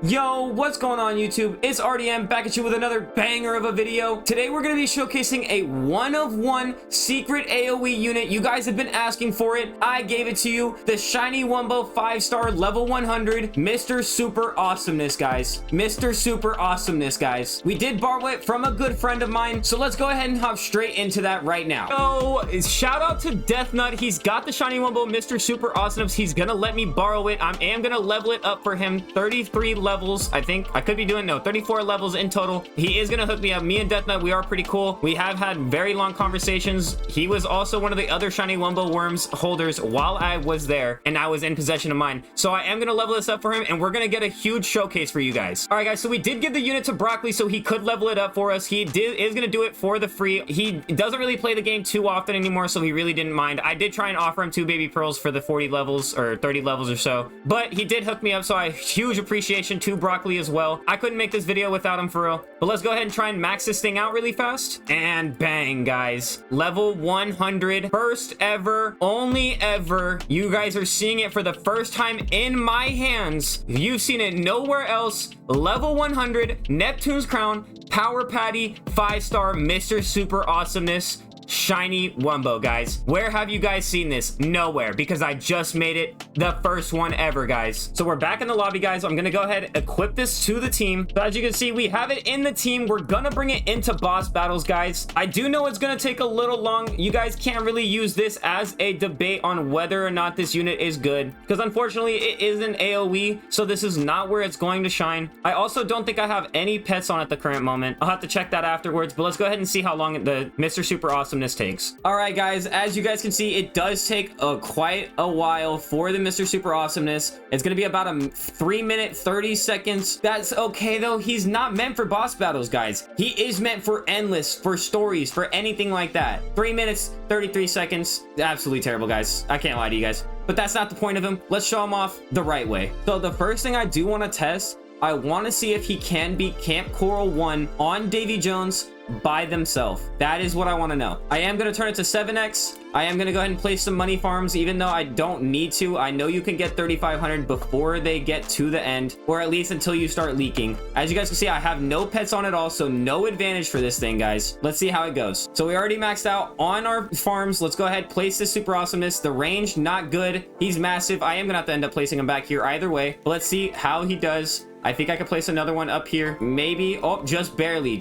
Yo, what's going on YouTube? It's RDM back at you with another banger of a video. Today we're going to be showcasing a one-of-one secret AoE unit. You guys have been asking for it. I gave it to you. The shiny WUMBO 5-star level 100 Mr. Super Awesomeness, guys. Mr. Super Awesomeness, guys. We did borrow it from a good friend of mine, so let's go ahead and hop straight into that right now. So, shout out to Death Nut. He's got the shiny WUMBO Mr. Super Awesomeness. He's going to let me borrow it. I am going to level it up for him. 33 levels, I think. I could be doing 34 levels in total. He is gonna hook me up. Me and Death Nut, we are pretty cool. We have had very long conversations. He was also one of the other shiny WUMBO worms holders while I was there, and I was in possession of mine. So I am gonna level this up for him, and we're gonna get a huge showcase for you guys. All right, guys. So we did give the unit to Broccoli, so he could level it up for us. He is gonna do it for the free. He doesn't really play the game too often anymore, so he really didn't mind. I did try and offer him 2 baby pearls for the 40 levels or 30 levels or so, but he did hook me up. So I huge appreciation to Broccoli as well. I couldn't make this video without him for real. But let's go ahead and try and max this thing out really fast. And bang, guys. Level 100. First ever. Only ever. You guys are seeing it for the first time in my hands. You've seen it nowhere else. Level 100. Neptune's Crown. Power Patty. 5-star Mr. Super Awesomeness. Shiny WUMBO, guys. Where have you guys seen this? Nowhere, because I just made it the first one ever, guys. So we're back in the lobby, guys. I'm gonna go ahead and equip this to the team. So as you can see, we have it in the team. We're gonna bring it into boss battles, guys. I do know it's gonna take a little long. You guys can't really use this as a debate on whether or not this unit is good, because unfortunately it is an AoE, so this is not where it's going to shine. I also don't think I have any pets on at the current moment. I'll have to check that afterwards, but let's go ahead and see how long the Mr. Super Awesome takes. All right, guys, as you guys can see, it does take quite a while for the Mr. Super Awesomeness. It's gonna be about a 3 minute 30 seconds. That's okay though. He's not meant for boss battles, guys. He is meant for endless, for stories, for anything like that. 3 minutes 33 seconds. Absolutely terrible, guys. I can't lie to you guys, but that's not the point of him. Let's show him off the right way. So the first thing I do want to test, I want to see if he can beat Camp Coral 1 on Davy Jones by themselves. That is what I want to know. I am going to turn it to 7x. I am going to go ahead and place some money farms, even though I don't need to. I know you can get 3,500 before they get to the end, or at least until you start leaking. As you guys can see, I have no pets on at all, so no advantage for this thing, guys. Let's see how it goes. So we already maxed out on our farms. Let's go ahead, place this Super Awesomeness. The range, not good. He's massive. I am going to have to end up placing him back here either way, but let's see how he does. I think I could place another one up here. Maybe. Oh, just barely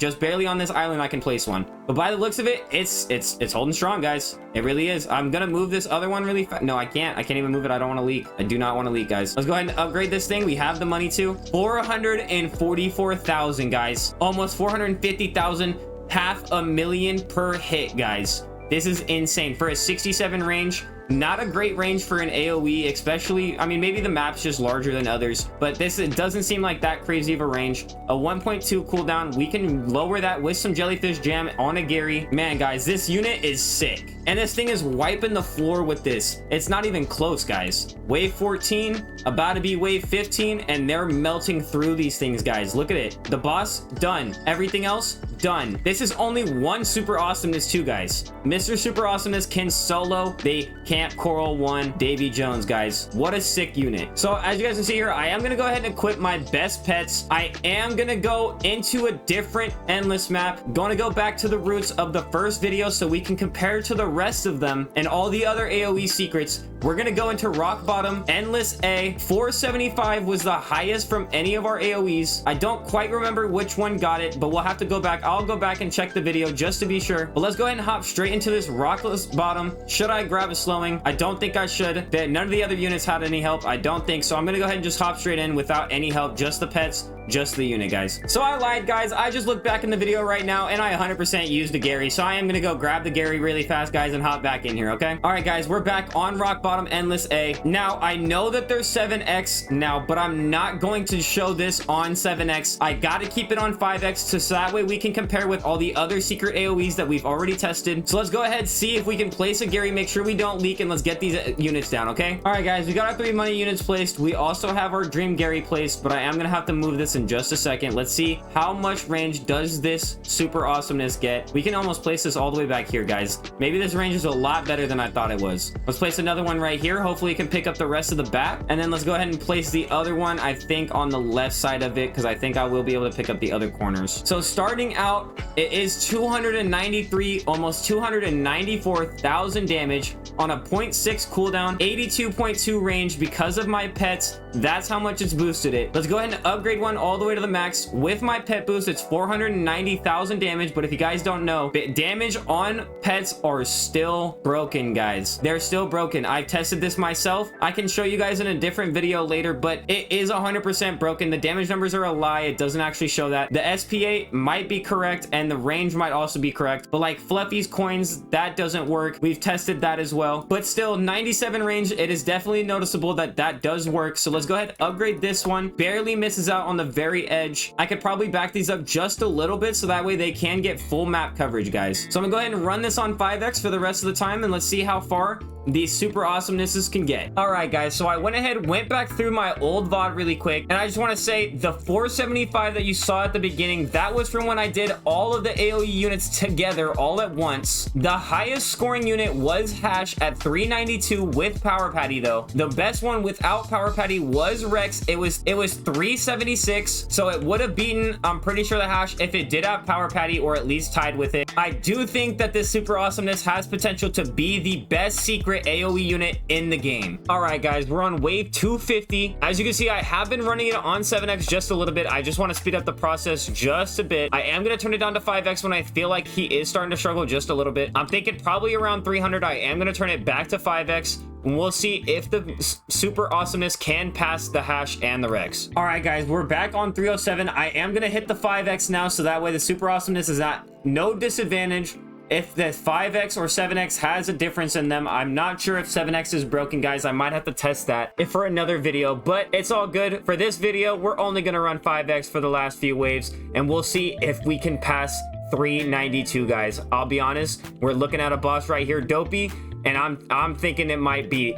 on this island I can place one. But by the looks of it, it's holding strong, guys. It really is. I'm gonna move this other one really fast. No, I can't even move it. I don't want to leak. I do not want to leak, guys. Let's go ahead and upgrade this thing. We have the money to 444,000, guys. Almost 450,000. $500,000 per hit, guys. This is insane for a 67 range. Not a great range for an AoE, especially, I mean, maybe the map's just larger than others, but it doesn't seem like that crazy of a range. A 1.2 cooldown, we can lower that with some jellyfish jam on a Gary. Man, guys, this unit is sick. And this thing is wiping the floor with this. It's not even close, guys. Wave 14, about to be wave 15, and they're melting through these things, guys. Look at it. The boss, done. Everything else, done. This is only one Super Awesomeness too, guys. Mr. Super Awesomeness can solo the Camp Coral 1 Davy Jones, guys. What a sick unit. So as you guys can see here, I am going to go ahead and equip my best pets. I am going to go into a different endless map. Going to go back to the roots of the first video so we can compare to the rest of them and all the other AoE secrets. We're going to go into Rock Bottom, Endless A. 475 was the highest from any of our AoEs. I don't quite remember which one got it, but we'll have to go back. I'll go back and check the video just to be sure. But let's go ahead and hop straight into this Rockless Bottom. Should I grab a slowing? I don't think I should. None of the other units had any help. I don't think so. I'm going to go ahead and just hop straight in without any help. Just the pets. Just the unit, guys. So I lied, guys. I just looked back in the video right now and I 100% used the Gary. So I am gonna go grab the Gary really fast, guys, and hop back in here, okay? All right, guys, we're back on Rock Bottom Endless A. Now, I know that there's 7x now, but I'm not going to show this on 7x. I gotta keep it on 5x so that way we can compare with all the other secret AoEs that we've already tested. So let's go ahead, see if we can place a Gary, make sure we don't leak, and let's get these units down, okay? All right, guys, we got our 3 money units placed. We also have our Dream Gary placed, but I am gonna have to move this in just a second. Let's see how much range does this Super Awesomeness get. We can almost place this all the way back here, guys. Maybe this range is a lot better than I thought it was. Let's place another one right here. Hopefully it can pick up the rest of the back, and then let's go ahead and place the other one, I think, on the left side of it, because I think I will be able to pick up the other corners. So starting out, it is 293, almost 294,000 damage on a 0.6 cooldown, 82.2 range because of my pets. That's how much it's boosted it. Let's go ahead and upgrade one all the way to the max. With my pet boost, it's 490,000 damage, but if you guys don't know, damage on pets are still broken, guys. They're still broken. I've tested this myself. I can show you guys in a different video later, but it is 100% broken. The damage numbers are a lie. It doesn't actually show that. The SPA might be correct, and the range might also be correct, but like Fluffy's coins, that doesn't work. We've tested that as well, but still 97 range. It is definitely noticeable that that does work. So let's go ahead and upgrade this one. Barely misses out on the very edge. I could probably back these up just a little bit so that way they can get full map coverage, guys. So I'm gonna go ahead and run this on 5x for the rest of the time, and let's see how far these Super Awesomenesses can get. All right, guys, so I went ahead, went back through my old VOD really quick, and I just want to say the 475 that you saw at the beginning, that was from when I did all of the AoE units together all at once. The highest scoring unit was Hash at 392 with Power Patty, though. The best one without Power Patty was Rex. It was 376, so it would have beaten, I'm pretty sure, the Hash if it did have Power Patty, or at least tied with it. I do think that this Super Awesomeness has potential to be the best secret AoE unit in the game. All right, guys, we're on wave 250. As you can see, I have been running it on 7x just a little bit. I just want to speed up the process just a bit. I am going to turn it down to 5x when I feel like he is starting to struggle just a little bit. I'm thinking probably around 300. I am going to turn it back to 5x. And we'll see if the Super Awesomeness can pass the Hash and the Rex. All right, guys, we're back on 307. I am going to hit the 5x now, so that way the Super Awesomeness is at no disadvantage. If the 5x or 7x has a difference in them, I'm not sure if 7x is broken, guys. I might have to test that for another video, but it's all good. For this video, we're only going to run 5x for the last few waves, and we'll see if we can pass 392, guys. I'll be honest, we're looking at a boss right here, Dopey, and I'm thinking it might be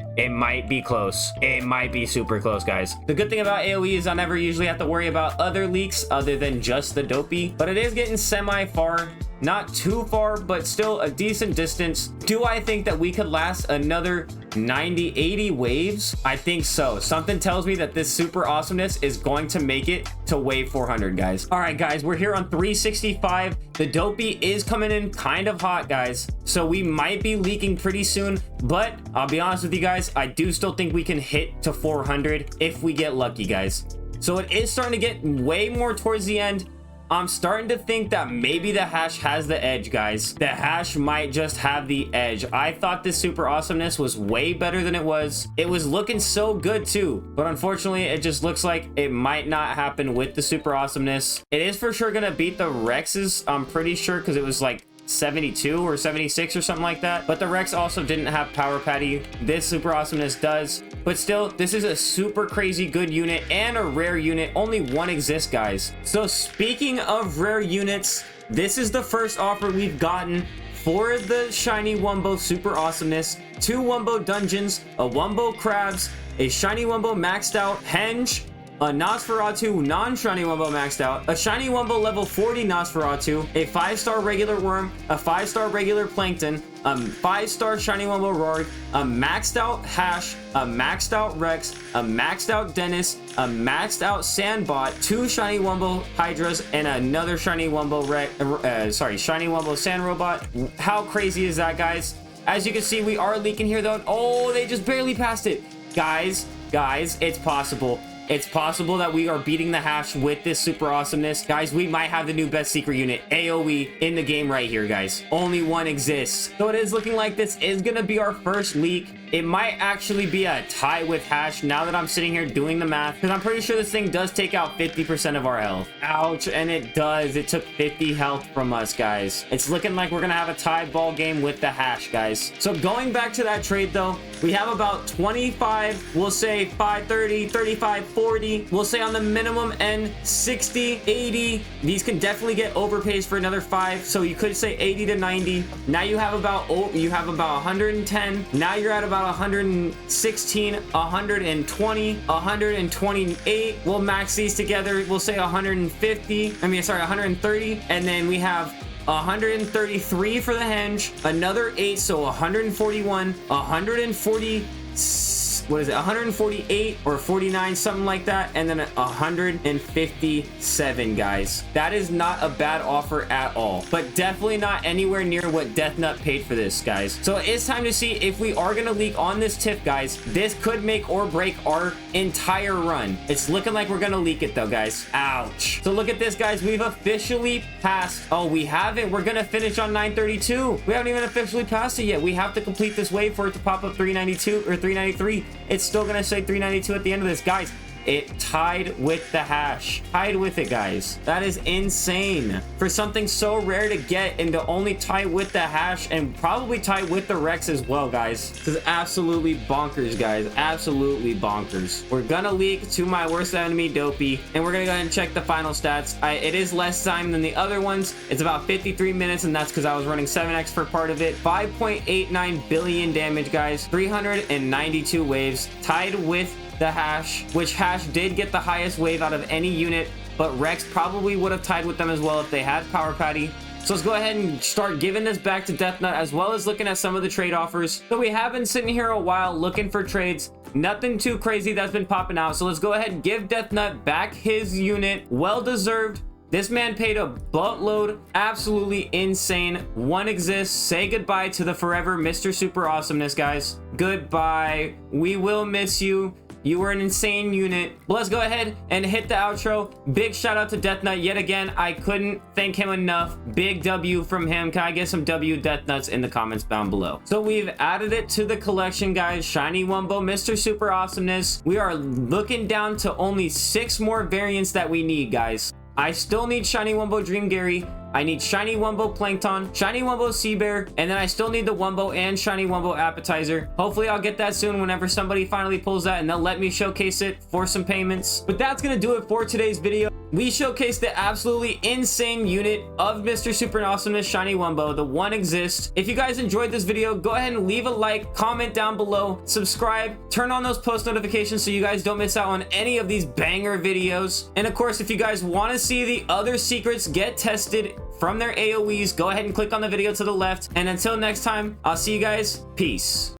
close. It might be super close, guys. The good thing about AoE is I never usually have to worry about other leaks other than just the Dopey, but it is getting semi-far. Not too far, but still a decent distance. Do I think that we could last another 90, 80 waves? I think so. Something tells me that this Super Awesomeness is going to make it to wave 400, guys. All right, guys, we're here on 365. The Dopey is coming in kind of hot, guys, so we might be leaking pretty soon, but I'll be honest with you guys, I do still think we can hit to 400 if we get lucky, guys. So it is starting to get way more towards the end. I'm starting to think that maybe the Hash has the edge, guys. The Hash might just have the edge. I thought this Super Awesomeness was way better than it was. It was looking so good too, but unfortunately it just looks like it might not happen with the Super Awesomeness. It is for sure gonna beat the Rexes, I'm pretty sure, because it was like 72 or 76 or something like that, but the Rex also didn't have Power Patty. This Super Awesomeness does, but still, this is a super crazy good unit and a rare unit. Only one exists, guys. So speaking of rare units, this is the first offer we've gotten for the shiny WUMBO Super Awesomeness. 2 WUMBO dungeons, a WUMBO crabs, a shiny WUMBO maxed out henge, a Nosferatu non-shiny WUMBO maxed out, a shiny WUMBO level 40 Nosferatu, a 5-star regular worm, a 5-star regular plankton, a 5-star shiny WUMBO Roarg, a maxed out Hash, a maxed out Rex, a maxed out Dennis, a maxed out Sandbot, 2 shiny WUMBO Hydras, and another shiny WUMBO shiny WUMBO Sand Robot. How crazy is that, guys? As you can see, we are leaking here though. Oh, they just barely passed it. Guys, it's possible. It's possible that we are beating the Hash with this Super Awesomeness. Guys, we might have the new best secret unit, AoE, in the game right here, guys. Only one exists. So it is looking like this is going to be our first leak. it might actually be a tie with hash now that I'm sitting here doing the math, because I'm pretty sure this thing does take out 50% of our health. Ouch, and it does. It took 50 health from us, guys. It's looking like we're gonna have a tie ball game with the hash, guys. So going back to that trade though, we have about 25, we'll say 530, 35, 40, we'll say on the minimum end 60, 80. These can definitely get overpays for another 5, so you could say 80 to 90. Now you have about 110. Now you're at about 116, 120, 128. We'll max these together, we'll say 150, 130, and then we have 133 for the henge, another 8, so 141, 140, what is it, 148 or 49, something like that, and then 157, guys. That is not a bad offer at all, but definitely not anywhere near what Deathnut paid for this, guys. So it's time to see if we are gonna leak on this tip, guys. This could make or break our entire run. It's looking like we're gonna leak it though, guys. Ouch. So look at this, guys. We've officially passed. Oh, we haven't. We're gonna finish on 932. We haven't even officially passed it yet. We have to complete this wave for it to pop up 392 or 393. It's still gonna say 392 at the end of this, guys. It tied with the hash. Tied with it, guys. That is insane. For something so rare to get and to only tie with the hash and probably tie with the Rex as well, guys. This is absolutely bonkers, guys. Absolutely bonkers. We're gonna leak to my worst enemy, Dopey, and we're gonna go ahead and check the final stats. It is less time than the other ones. It's about 53 minutes, and that's because I was running 7x for part of it. 5.89 billion damage, guys. 392 waves. Tied with the hash, which hash did get the highest wave out of any unit, but Rex probably would have tied with them as well if they had Power Patty. So let's go ahead and start giving this back to Deathnut, as well as looking at some of the trade offers. So we have been sitting here a while looking for trades. Nothing too crazy that's been popping out. So let's go ahead and give Deathnut back his unit. Well deserved. This man paid a buttload. Absolutely insane. One exists. Say goodbye to the forever Mr. Super Awesomeness, guys. Goodbye. We will miss you. You were an insane unit. But let's go ahead and hit the outro. Big shout out to Deathnut yet again. I couldn't thank him enough. Big W from him. Can I get some W Deathnuts in the comments down below? So we've added it to the collection, guys. Shiny WUMBO, Mr. Super Awesomeness. We are looking down to only 6 more variants that we need, guys. I still need Shiny WUMBO Dream Gary. I need Shiny WUMBO Plankton, Shiny WUMBO Sea Bear, and then I still need the WUMBO and Shiny WUMBO Appetizer. Hopefully I'll get that soon whenever somebody finally pulls that, and they'll let me showcase it for some payments. But that's gonna do it for today's video. We showcased the absolutely insane unit of Mr. Super Awesomeness Shiny WUMBO. The one exists. If you guys enjoyed this video, go ahead and leave a like, comment down below, subscribe, turn on those post notifications so you guys don't miss out on any of these banger videos. And of course, if you guys want to see the other secrets get tested from their AoEs, go ahead and click on the video to the left. And until next time, I'll see you guys. Peace.